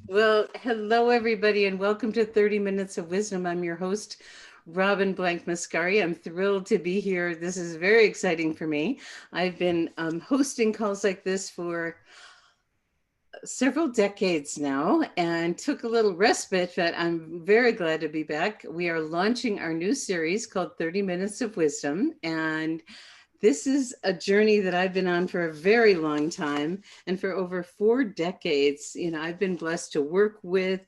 Well, hello, everybody, and welcome to 30 Minutes of Wisdom. I'm your host, Robin Blank Mascari. I'm thrilled to be here. This is very exciting for me. I've been hosting calls like this for several decades now and took a little respite, but I'm very glad to be back. We are launching our new series called 30 Minutes of Wisdom. And this is a journey that I've been on for a very long time. And for over 4 decades, I've been blessed to work with,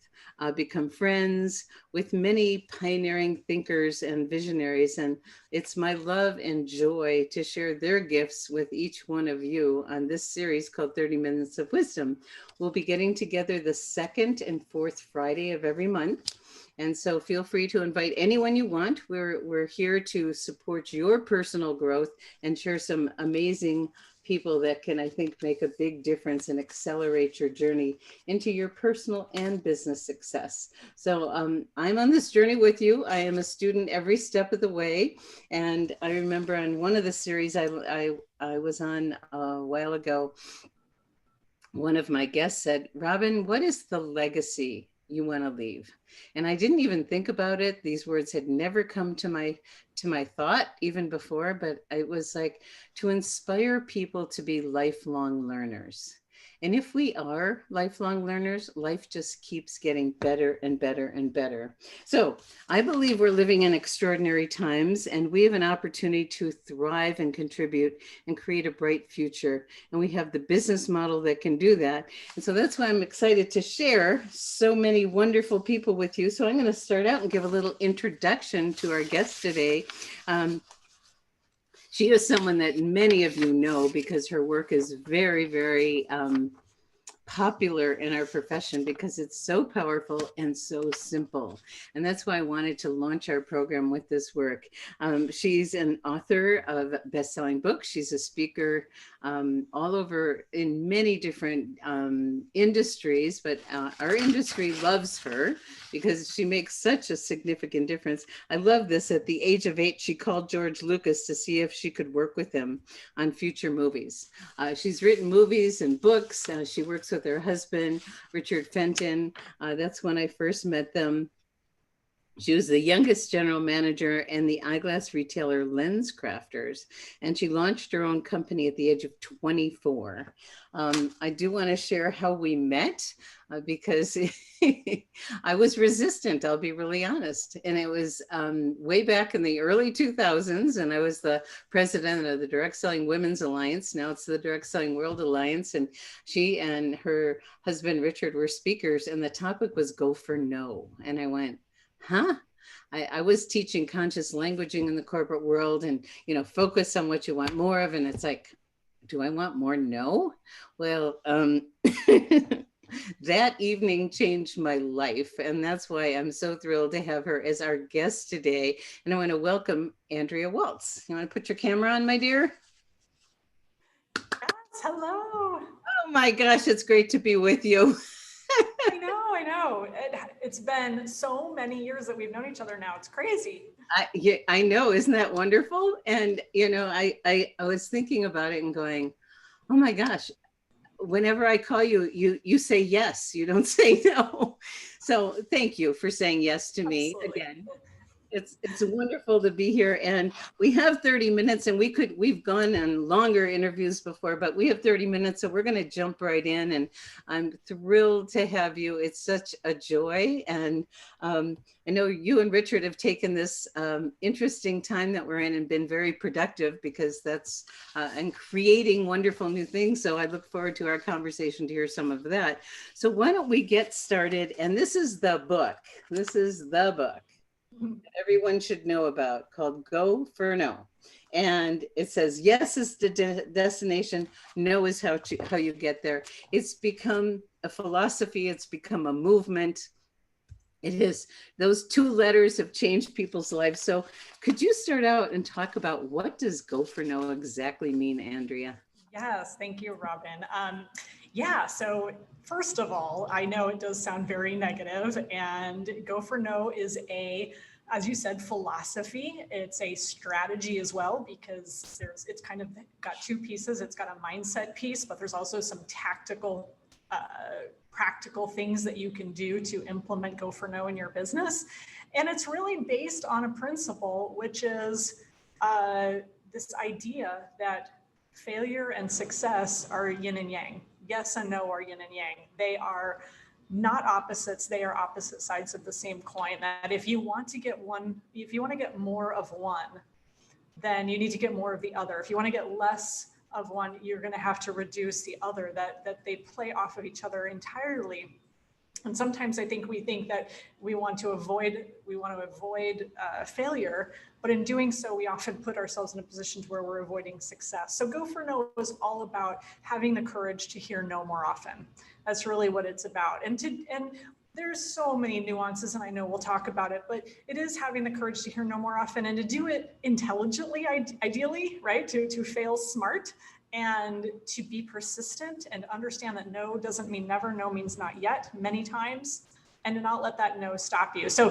become friends with many pioneering thinkers and visionaries. And it's my love and joy to share their gifts with each one of you on this series called 30 Minutes of Wisdom. We'll be getting together the second and fourth Friday of every month. And so feel free to invite anyone you want. We're here to support your personal growth and share some amazing people that can, I think, make a big difference and accelerate your journey into your personal and business success. So I'm on this journey with you. I am a student every step of the way. And I remember on one of the series I was on a while ago, one of my guests said, Robin, what is the legacy you want to leave? And I didn't even think about it. These words had never come to my thought even before, but it was like to inspire people to be lifelong learners. And if we are lifelong learners, life just keeps getting better and better and better. So I believe we're living in extraordinary times, and we have an opportunity to thrive and contribute and create a bright future. And we have the business model that can do that. And so that's why I'm excited to share so many wonderful people with you. So I'm going to start out and give a little introduction to our guest today. Um, she is someone that many of you know because her work is very, very popular in our profession because it's so powerful and so simple. And that's why I wanted to launch our program with this work. She's an author of best-selling books. She's a speaker all over in many different industries, but our industry loves her because she makes such a significant difference. I love this. At the age of 8, she called George Lucas to see if she could work with him on future movies. She's written movies and books. She works with her husband, Richard Fenton. That's when I first met them. She was the youngest general manager in the eyeglass retailer Lens Crafters, and she launched her own company at the age of 24. I do want to share how we met because I was resistant, I'll be really honest. And it was way back in the early 2000s, and I was the president of the Direct Selling Women's Alliance. Now it's the Direct Selling World Alliance. And she and her husband, Richard, were speakers, and the topic was Go for No. And I went, huh? I was teaching conscious languaging in the corporate world and, focus on what you want more of. And it's like, do I want more? No. Well, that evening changed my life. And that's why I'm so thrilled to have her as our guest today. And I want to welcome Andrea Waltz. You want to put your camera on, my dear? Yes, hello. Oh my gosh, it's great to be with you. I know. It's been so many years that we've known each other now. It's crazy. Yeah, I know. Isn't that wonderful? And, I was thinking about it and going, oh my gosh, whenever I call you, you say yes, you don't say no. So thank you for saying yes to me Absolutely. again. It's wonderful to be here, and we have 30 minutes, and we've gone on longer interviews before, but we have 30 minutes, so we're going to jump right in. And I'm thrilled to have you. It's such a joy, and I know you and Richard have taken this interesting time that we're in and been very productive because that's and creating wonderful new things. So I look forward to our conversation to hear some of that. So why don't we get started? And this is the book. This is the book everyone should know about called Go for No. And it says, yes is the destination, no is how you get there. It's become a philosophy, it's become a movement. It is, those two letters have changed people's lives. So could you start out and talk about what does Go for No exactly mean, Andrea? Yes, thank you, Robin. Yeah, so first of all, I know it does sound very negative, and Go for No is as you said, philosophy. It's a strategy as well because it's kind of got two pieces. It's got a mindset piece, but there's also some tactical uh, practical things that you can do to implement Go for No in your business. And it's really based on a principle, which is this idea that failure and success are yin and yang. Yes and no are yin and yang. They are not opposites, they are opposite sides of the same coin. That if you want to get more of one, then you need to get more of the other. If you want to get less of one, you're going to have to reduce the other, that they play off of each other entirely. And sometimes I think we think that we want to avoid failure, but in doing so, we often put ourselves in a position to where we're avoiding success. So Go for No is all about having the courage to hear no more often. That's really what it's about. And there's so many nuances, and I know we'll talk about it, but it is having the courage to hear no more often and to do it intelligently, ideally, right? To fail smart and to be persistent and understand that no doesn't mean never, no means not yet, many times, and to not let that no stop you. So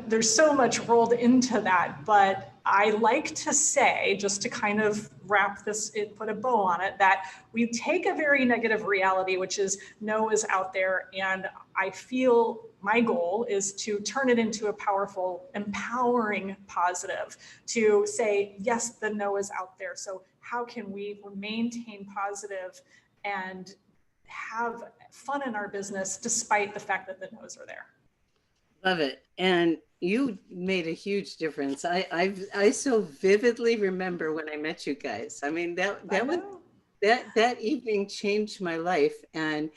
there's so much rolled into that, but I like to say, just to kind of wrap this, put a bow on it, that we take a very negative reality, which is no is out there, and I feel my goal is to turn it into a powerful, empowering positive, to say, yes, the no is out there. So how can we maintain positive and have fun in our business despite the fact that the no's are there? Love it. And you made a huge difference. I so vividly remember when I met you guys. I mean, that evening changed my life, and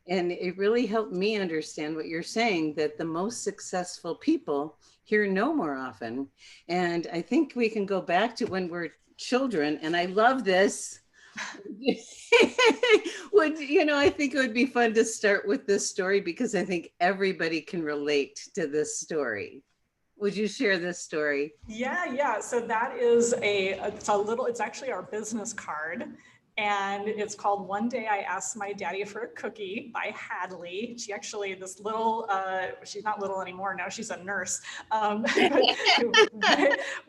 it really helped me understand what you're saying, that the most successful people hear no more often. And I think we can go back to when we're children, and I love this. I think it would be fun to start with this story because I think everybody can relate to this story. Would you share this story? Yeah. So that is it's actually our business card. And it's called One Day I Asked My Daddy for a Cookie by Hadley. She actually, this little, she's not little anymore now, she's a nurse.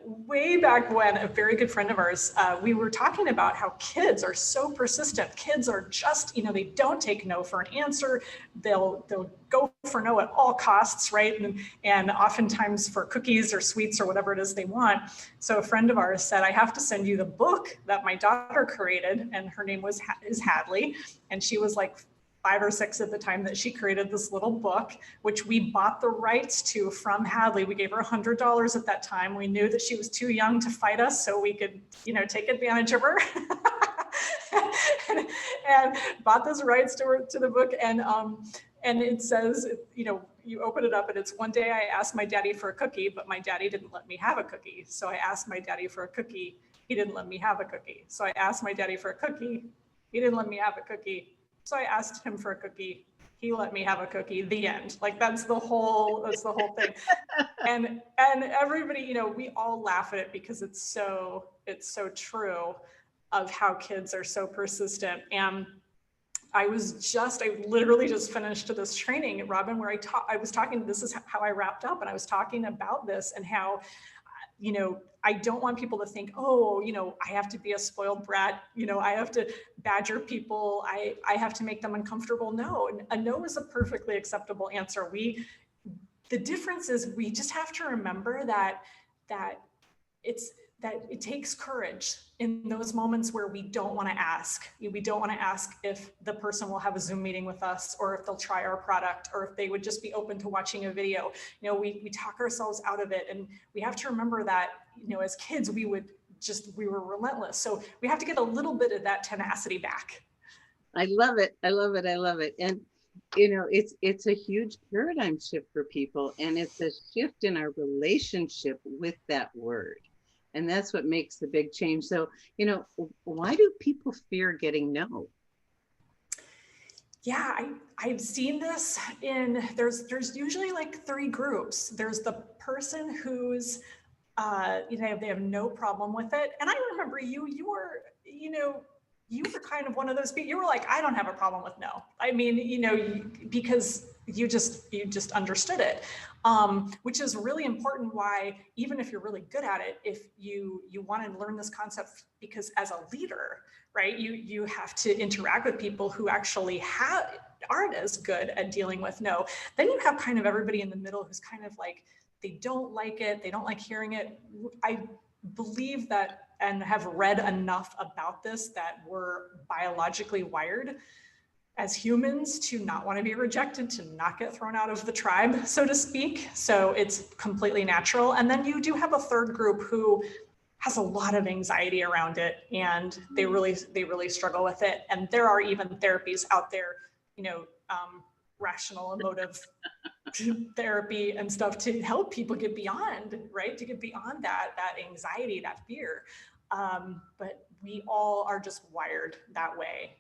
Way back when, a very good friend of ours, we were talking about how kids are so persistent. Kids are just, they don't take no for an answer. They'll go for no at all costs, right? And oftentimes for cookies or sweets or whatever it is they want. So a friend of ours said, I have to send you the book that my daughter created, and her name is Hadley, and she was like 5 or 6 at the time that she created this little book, which we bought the rights to from Hadley. We gave her $100 at that time. We knew that she was too young to fight us, so we could, take advantage of her. and bought those rights to the book, and it says, you open it up and it's one day I asked my daddy for a cookie, but my daddy didn't let me have a cookie. So I asked my daddy for a cookie. He didn't let me have a cookie. So I asked my daddy for a cookie. He didn't let me have a cookie. So I asked him for a cookie. He let me have a cookie. The end. Like that's the whole thing. and everybody, we all laugh at it because it's so true of how kids are so persistent. And I literally just finished this training, Robin, where I was talking, this is how I wrapped up, and I was talking about this and how, I don't want people to think, I have to be a spoiled brat, I have to badger people, I have to make them uncomfortable. No, a no is a perfectly acceptable answer. The difference is we just have to remember that it takes courage in those moments where we don't want to ask. We don't want to ask if the person will have a Zoom meeting with us, or if they'll try our product, or if they would just be open to watching a video. We talk ourselves out of it, and we have to remember that, as kids, we were relentless. So we have to get a little bit of that tenacity back. I love it. And it's a huge paradigm shift for people, and it's a shift in our relationship with that word. And that's what makes the big change. So, why do people fear getting no? Yeah, I've seen this there's usually like 3 groups. There's the person who's, they have no problem with it. And I remember you were kind of one of those people. You were like, I don't have a problem with no. I mean, because you just understood it, which is really important. Why, even if you're really good at it, if you want to learn this concept, because as a leader, right, you have to interact with people who actually aren't as good at dealing with no. Then you have kind of everybody in the middle who's kind of like, they don't like it, they don't like hearing it. I believe that, and have read enough about this, that we're biologically wired as humans to not want to be rejected, to not get thrown out of the tribe, so to speak. So it's completely natural. And then you do have a third group who has a lot of anxiety around it, and they really struggle with it. And there are even therapies out there, rational emotive therapy and stuff to help people get beyond, right? To get beyond that anxiety, that fear. But we all are just wired that way.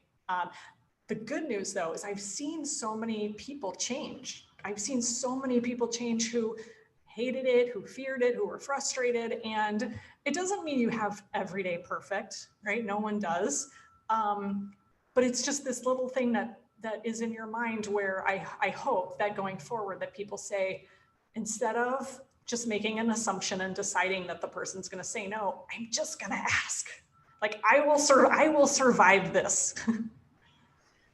The good news, though, is I've seen so many people change. I've seen so many people change who hated it, who feared it, who were frustrated. And it doesn't mean you have every day perfect, right? No one does. But it's just this little thing that is in your mind where I hope that going forward that people say, instead of just making an assumption and deciding that the person's going to say no, I'm just going to ask. Like, I will survive this.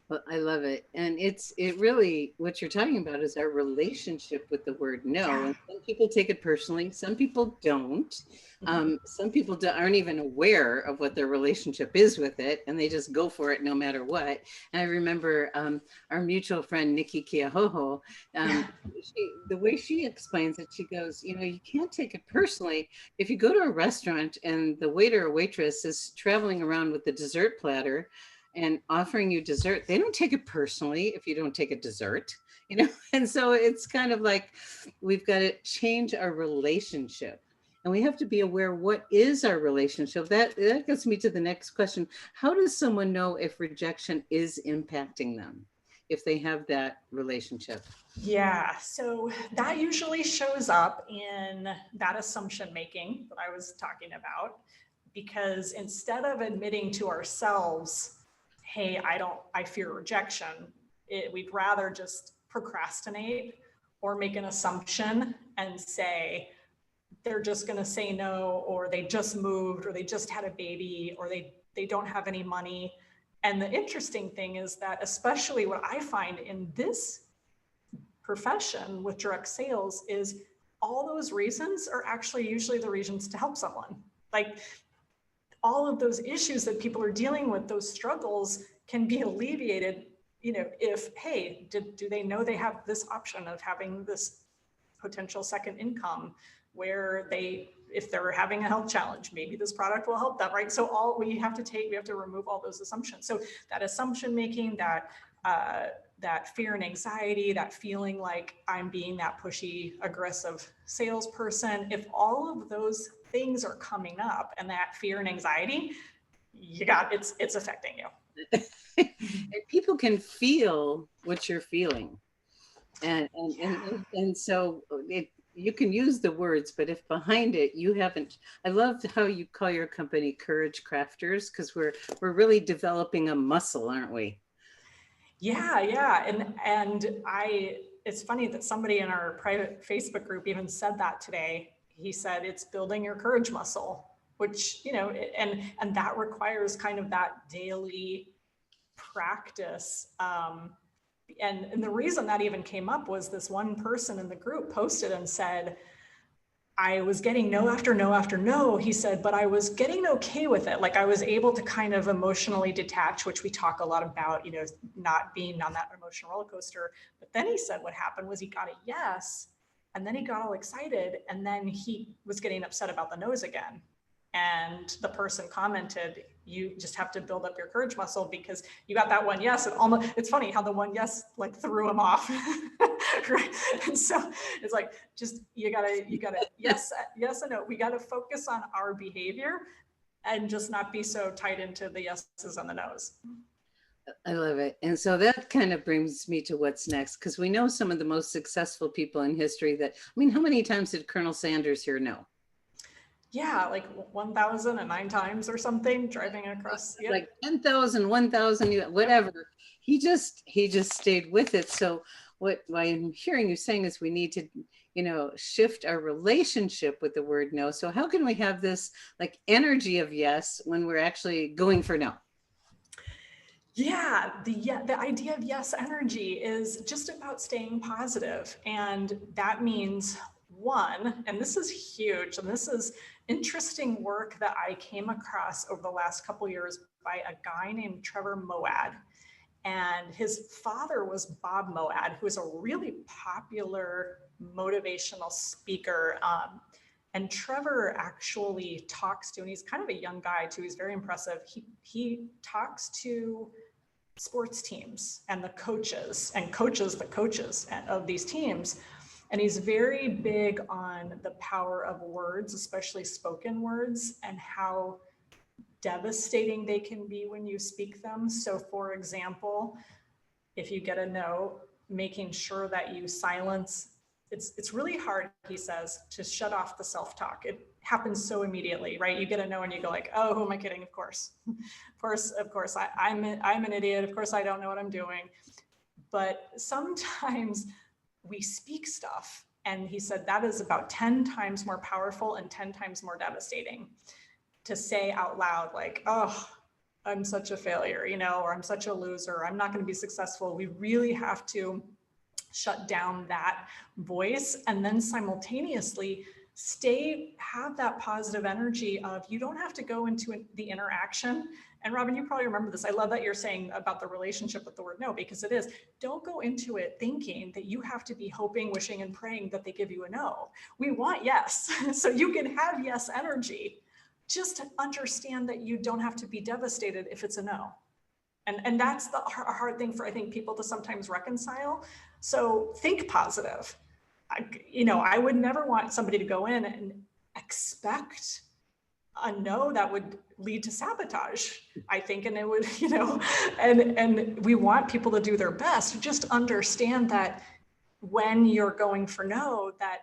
Well, I love it. And it really, what you're talking about is our relationship with the word no. Yeah. And some people take it personally. Some people don't. Some people aren't even aware of what their relationship is with it. And they just go for it no matter what. And I remember our mutual friend, Nikki Keahoho, the way she explains it, she goes, you can't take it personally. If you go to a restaurant and the waiter or waitress is traveling around with the dessert platter and offering you dessert, they don't take it personally if you don't take a dessert, and so it's kind of like we've got to change our relationship, and we have to be aware what is our relationship. That gets me to the next question. How does someone know if rejection is impacting them, if they have that relationship? Yeah, so that usually shows up in that assumption making that I was talking about, because instead of admitting to ourselves, hey, I fear rejection, we'd rather just procrastinate or make an assumption and say, they're just going to say no, or they just moved, or they just had a baby, or they don't have any money. And the interesting thing is that, especially what I find in this profession with direct sales, is all those reasons are actually usually the reasons to help someone. Like, all of those issues that people are dealing with, those struggles, can be alleviated, if, hey, do they know they have this option of having this potential second income, where if they're having a health challenge, maybe this product will help them, right? So we have to remove all those assumptions. So that assumption making, that fear and anxiety, that feeling like I'm being that pushy, aggressive salesperson, if all of those things are coming up and that fear and anxiety, it's affecting you. And people can feel what you're feeling. And so you can use the words, but if behind it you haven't, I love how you call your company Courage Crafters, because we're really developing a muscle, aren't we? Yeah. And it's funny that somebody in our private Facebook group even said that today. He said, it's building your courage muscle, which, and that requires kind of that daily practice. And the reason that even came up was this one person in the group posted and said, I was getting no after no after no, he said, but I was getting okay with it. Like, I was able to kind of emotionally detach, which we talk a lot about, not being on that emotional roller coaster. But then he said what happened was he got a yes, and then he got all excited, and then he was getting upset about the no's again. And the person commented, you just have to build up your courage muscle, because you got that one yes. And it's funny how the one yes like threw him off. Right? And so it's like, just you gotta yes and no. We gotta focus on our behavior and just not be so tied into the yeses and the nos. I love it. And so that kind of brings me to what's next, because we know some of the most successful people in history how many times did Colonel Sanders hear no? Yeah, like 1,009 times or something, driving across. Yep. Like 10,000, 1,000, whatever. He just stayed with it. So what I'm hearing you saying is we need to, shift our relationship with the word no. So how can we have this like energy of yes when we're actually going for no? Yeah, the idea of yes energy is just about staying positive. And that means one, and this is huge, and this is interesting work that I came across over the last couple years by a guy named Trevor Moad. And his father was Bob Moad, who is a really popular motivational speaker. And Trevor actually talks to, and he's kind of a young guy too, he's very impressive. He talks to sports teams and the coaches the coaches of these teams. And he's very big on the power of words, especially spoken words, and how devastating they can be when you speak them. So for example, if you get a no, making sure that you silence, it's really hard, he says, to shut off the self-talk. It happens so immediately, right? You get a no and you go like, oh, who am I kidding? Of course, I'm an idiot. Of course, I don't know what I'm doing. But sometimes we speak stuff, and he said that is about 10 times more powerful and 10 times more devastating to say out loud, like, oh, I'm such a failure, or I'm such a loser, I'm not going to be successful. We really have to shut down that voice, and then simultaneously have that positive energy of, you don't have to go into the interaction. And Robin, you probably remember this. I love that you're saying about the relationship with the word no, because it is. Don't go into it thinking that you have to be hoping, wishing, and praying that they give you a no. We want yes. So you can have yes energy. Just understand that you don't have to be devastated if it's a no. And that's the hard thing for, I think, people to sometimes reconcile. So think positive. I would never want somebody to go in and expect a no. That would lead to sabotage, I think. And it would, and we want people to do their best. Just understand that when you're going for no, that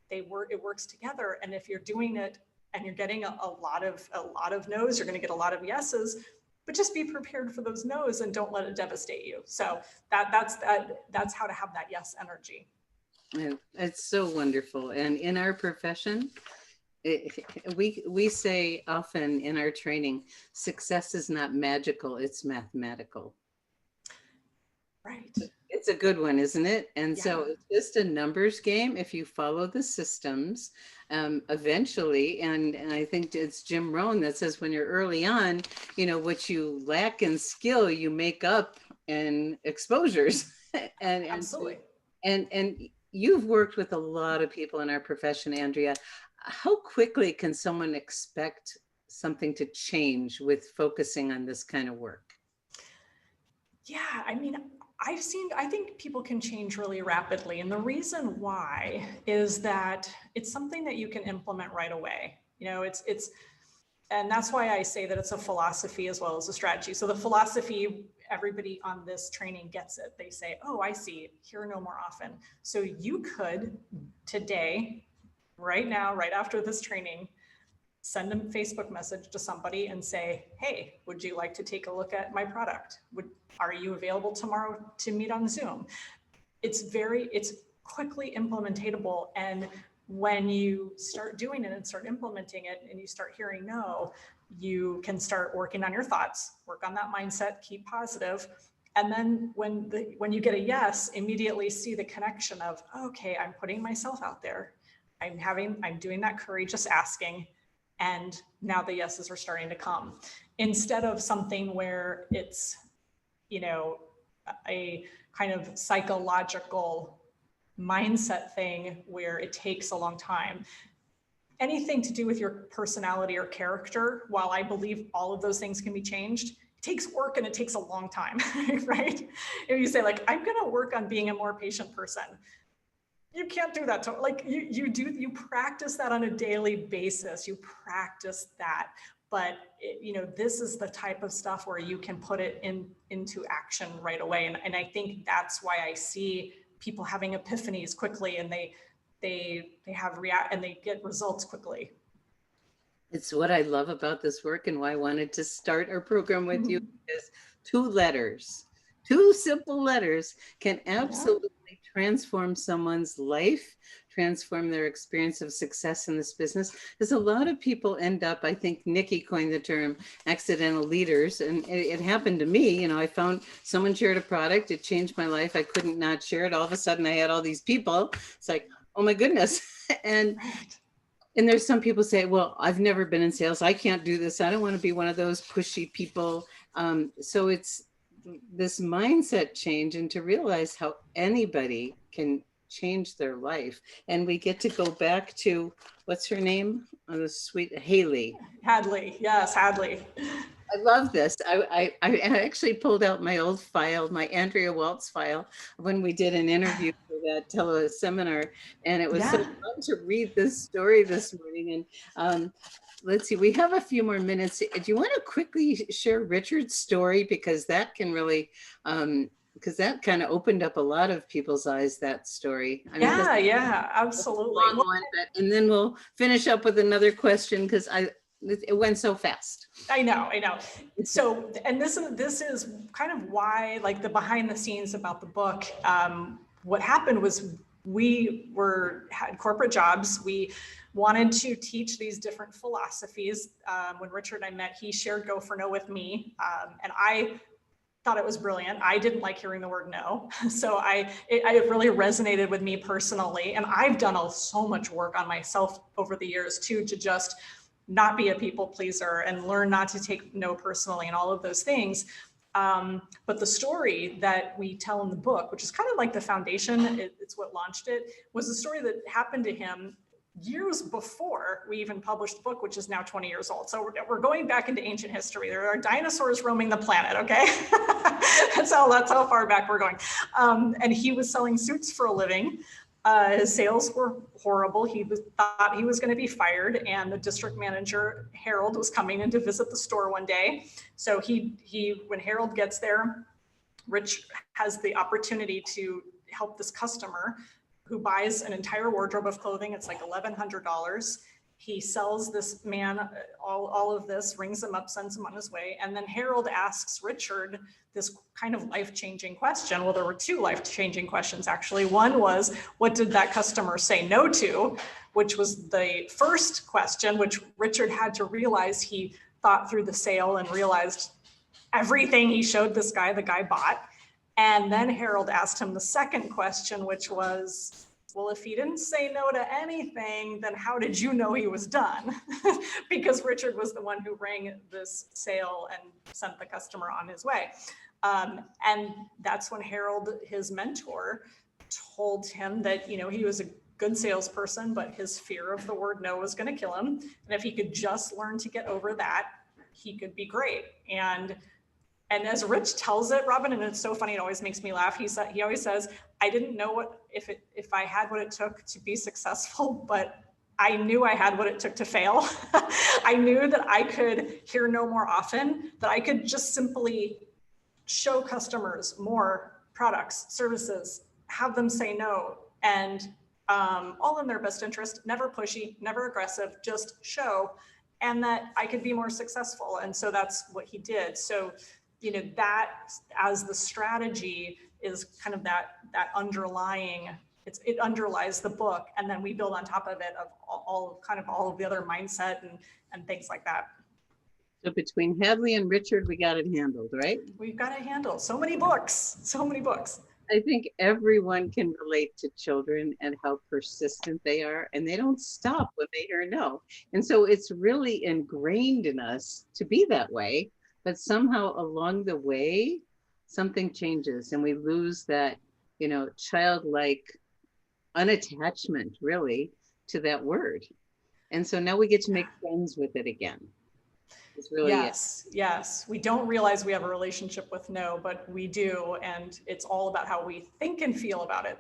it works together. And if you're doing it and you're getting a lot of no's, you're going to get a lot of yeses. But just be prepared for those no's and don't let it devastate you. So that's how to have that yes energy. It's so wonderful. And in our profession, we say often in our training, success is not magical, it's mathematical. Right. It's a good one, isn't it? And so it's just a numbers game. If you follow the systems, eventually, and I think it's Jim Rohn that says when you're early on, what you lack in skill, you make up in exposures. and Absolutely. And you've worked with a lot of people in our profession, Andrea. How quickly can someone expect something to change with focusing on this kind of work? Yeah, I mean, I think people can change really rapidly. And the reason why is that it's something that you can implement right away. And that's why I say that it's a philosophy as well as a strategy. So the philosophy, everybody on this training gets it. They say, oh, I see, hear no more often. So you could today, right now, right after this training, send a Facebook message to somebody and say, hey, would you like to take a look at my product? Are you available tomorrow to meet on Zoom? It's quickly implementatable. And when you start doing it and start implementing it and you start hearing no, you can start working on your thoughts, work on that mindset, keep positive. And then when you get a yes, immediately see the connection of, okay, I'm putting myself out there. I'm doing that courageous asking. And now the yeses are starting to come, instead of something where it's, a kind of psychological mindset thing where it takes a long time. Anything to do with your personality or character, while I believe all of those things can be changed, it takes work and it takes a long time, right? If you say like, I'm going to work on being a more patient person, you can't do that. You practice that on a daily basis. You practice that, but this is the type of stuff where you can put it into action right away. And I think that's why I see people having epiphanies quickly, and they get results quickly. It's what I love about this work and why I wanted to start our program with you, is 2 simple letters can absolutely transform someone's life, transform their experience of success in this business. Because a lot of people end up, I think Nikki coined the term accidental leaders. And it happened to me. You know, I found someone shared a product. It changed my life. I couldn't not share it. All of a sudden I had all these people. It's like, oh my goodness. and and there's some people say, well, I've never been in sales. I can't do this. I don't want to be one of those pushy people. So it's this mindset change, and to realize how anybody can change their life. And we get to go back to, what's her name? Oh, the sweet Haley. Hadley. Yes, Hadley. I love this. I actually pulled out my old file, my Andrea Waltz file, when we did an interview for that teleseminar. And it was so fun to read this story this morning. And let's see, we have a few more minutes. Do you want to quickly share Richard's story? Because that can really, because that kind of opened up a lot of people's eyes, that story. I mean, yeah, absolutely. Long one, and then we'll finish up with another question, because it went so fast. I know. So, and this is kind of why, like, the behind the scenes about the book. What happened was we had corporate jobs. We wanted to teach these different philosophies. When Richard and I met, he shared Go for No with me, and I thought it was brilliant. I didn't like hearing the word no. So it really resonated with me personally. And I've done so much work on myself over the years too, to just not be a people pleaser and learn not to take no personally and all of those things. But the story that we tell in the book, which is kind of like the foundation, it's what launched it, was a story that happened to him years before we even published the book, which is now 20 years old. So we're going back into ancient history. There are dinosaurs roaming the planet, okay? that's how far back we're going. And he was selling suits for a living. His sales were horrible. He thought he was going to be fired, and the district manager, Harold, was coming in to visit the store one day. So when Harold gets there, Rich has the opportunity to help this customer who buys an entire wardrobe of clothing. It's like $1,100. He sells this man all of this, rings him up, sends him on his way. And then Harold asks Richard this kind of life-changing question. Well, there were two life-changing questions, actually. One was, what did that customer say no to? Which was the first question, which Richard had to realize. He thought through the sale and realized everything he showed this guy, the guy bought. And then Harold asked him the second question, which was, well, if he didn't say no to anything, then how did you know he was done? Because Richard was the one who rang this sale and sent the customer on his way. And that's when Harold, his mentor, told him that, he was a good salesperson, but his fear of the word no was going to kill him. And if he could just learn to get over that, he could be great. And as Rich tells it, Robin, and it's so funny, it always makes me laugh. He always says, I didn't know if I had what it took to be successful, but I knew I had what it took to fail. I knew that I could hear no more often, that I could just simply show customers more products, services, have them say no, and all in their best interest, never pushy, never aggressive, just show, and that I could be more successful. And so that's what he did. So that as the strategy is kind of that underlying, it underlies the book, and then we build on top of it of all of the other mindset and things like that. So between Hadley and Richard, we got it handled, right? We've got it handled. So many books. I think everyone can relate to children and how persistent they are, and they don't stop when they hear no. And so it's really ingrained in us to be that way. But somehow along the way, something changes and we lose that, childlike unattachment really to that word. And so now we get to make friends with it again. It's really yes. We don't realize we have a relationship with no, but we do. And it's all about how we think and feel about it.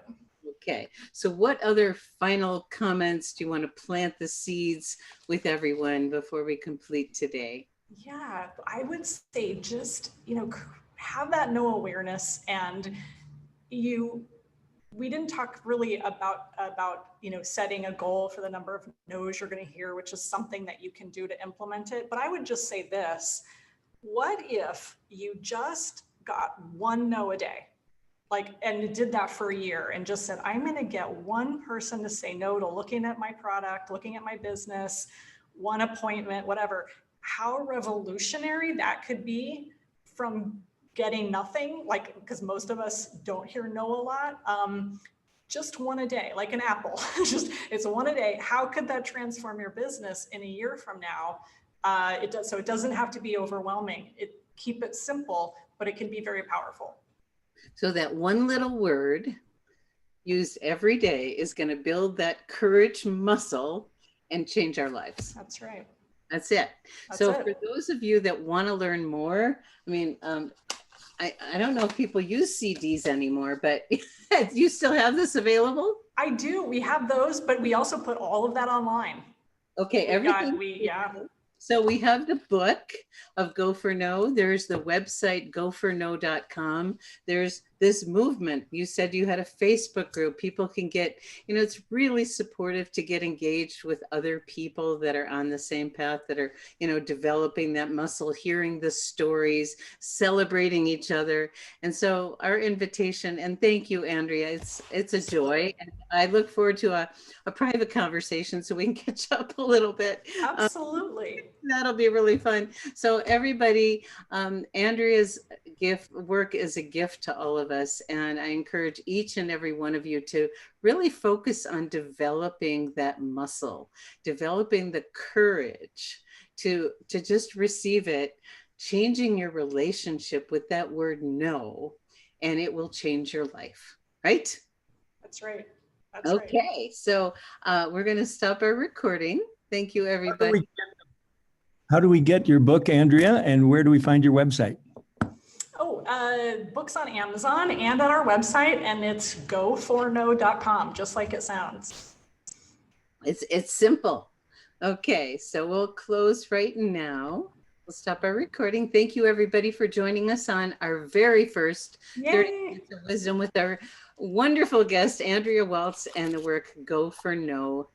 Okay. So what other final comments do you want to plant the seeds with everyone before we complete today? Yeah, I would say just, have that no awareness. And we didn't talk really about, setting a goal for the number of no's you're going to hear, which is something that you can do to implement it. But I would just say this, what if you just got one no a day? And did that for a year and just said, I'm going to get one person to say no to looking at my product, looking at my business, one appointment, whatever, how revolutionary that could be from getting nothing, because most of us don't hear no a lot. Just one a day, like an apple, just it's one a day. How could that transform your business in a year from now? It does. So it doesn't have to be overwhelming. Keep it simple, but it can be very powerful. So that one little word used every day is going to build that courage muscle and change our lives. That's right. That's it. So for those of you that want to learn more, I mean, I don't know if people use CDs anymore, but you still have this available? I do. We have those, but we also put all of that online. Okay, So we have the book of Go for No. There's the website goforno.com. There's this movement. You said you had a Facebook group. People can get, it's really supportive to get engaged with other people that are on the same path, that are, developing that muscle, hearing the stories, celebrating each other. And so our invitation, and thank you, Andrea, it's a joy. And I look forward to a private conversation so we can catch up a little bit. Absolutely. That'll be really fun. So everybody, Andrea's work is a gift to all of us. And I encourage each and every one of you to really focus on developing that muscle, developing the courage to just receive it, changing your relationship with that word no, and it will change your life, right? That's right. Okay, so we're going to stop our recording. Thank you, everybody. How do we get your book, Andrea, and where do we find your website? Books on Amazon and on our website, and it's goforno.com, just like it sounds. It's simple. Okay, so we'll close right now. We'll stop our recording. Thank you, everybody, for joining us on our very first 30 Minutes of Wisdom with our wonderful guest, Andrea Waltz, and the work goforno.com.